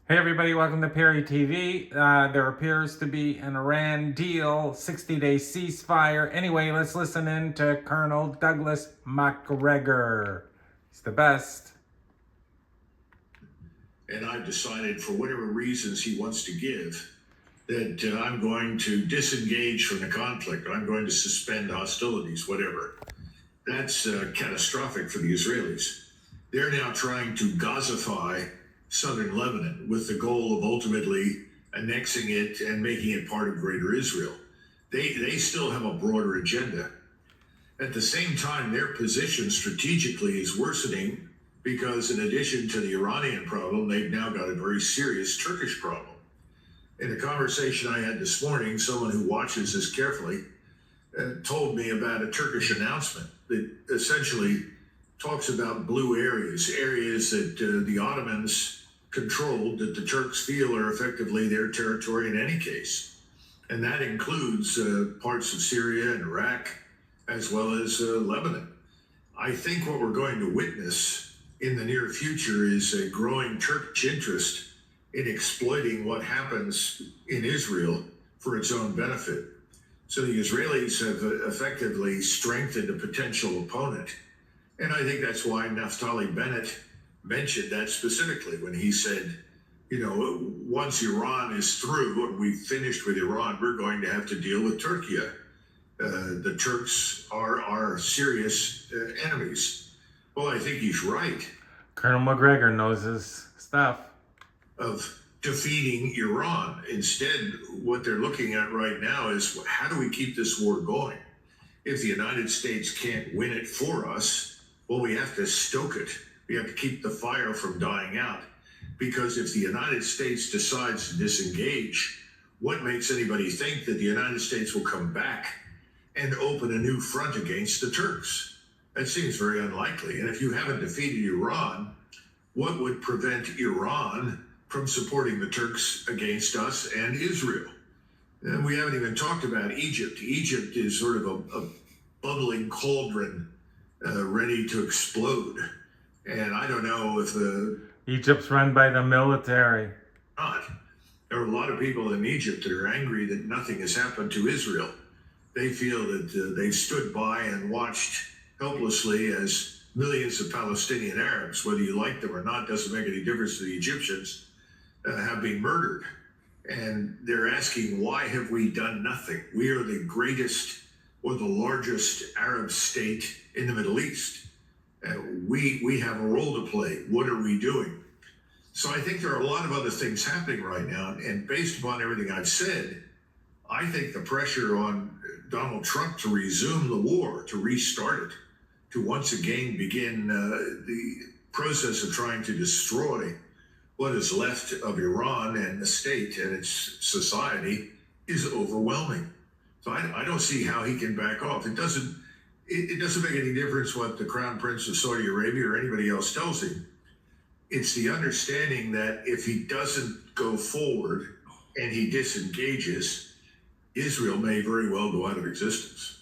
Hey everybody, welcome to Perry TV. There appears to be an Iran deal, 60-day ceasefire. Anyway, let's listen in to Col.Douglas Macgregor. He's the best. And I've decided, for whatever reasons he wants to give, that I'm going to disengage from the conflict. I'm going to suspend hostilities, whatever. That's catastrophic for the Israelis. They're now trying to Gazify southern Lebanon with the goal of ultimately annexing it and making it part of Greater Israel. They still have a broader agenda. At the same time, their position strategically is worsening because, in addition to the Iranian problem, they've now got a very serious Turkish problem. In a conversation I had this morning, someone who watches this carefully told me about a Turkish announcement that essentially talks about blue areas that the Ottomans controlled, that the Turks feel are effectively their territory in any case. And that includes parts of Syria and Iraq, as well as Lebanon. I think what we're going to witness in the near future is a growing Turkish interest in exploiting what happens in Israel for its own benefit. So the Israelis have effectively strengthened a potential opponent. And I think that's why Naftali Bennett mentioned that specifically when he said, once Iran is through and we've finished with Iran, we're going to have to deal with Turkey. The Turks are our serious enemies. Well, I think he's right. Colonel Macgregor knows his stuff. Of defeating Iran. Instead, what they're looking at right now is, how do we keep this war going? If the United States can't win it for us, well, we have to stoke it. We have to keep the fire from dying out. Because if the United States decides to disengage, what makes anybody think that the United States will come back and open a new front against the Turks? That seems very unlikely. And if you haven't defeated Iran, what would prevent Iran from supporting the Turks against us and Israel? And we haven't even talked about Egypt. Egypt is sort of a bubbling cauldron ready to explode. And I don't know if Egypt's run by the military. Not. There are a lot of people in Egypt that are angry that nothing has happened to Israel. They feel that they've stood by and watched helplessly as millions of Palestinian Arabs, whether you like them or not, doesn't make any difference to the Egyptians, have been murdered. And they're asking, why have we done nothing? We are the greatest or the largest Arab state in the Middle East. We have a role to play. What are we doing? So I think there are a lot of other things happening right now. And based upon everything I've said, I think the pressure on Donald Trump to resume the war, to restart it, to once again begin the process of trying to destroy what is left of Iran and the state and its society is overwhelming. So I don't see how he can back off. It doesn't make any difference what the Crown Prince of Saudi Arabia or anybody else tells him. It's the understanding that if he doesn't go forward and he disengages, Israel may very well go out of existence.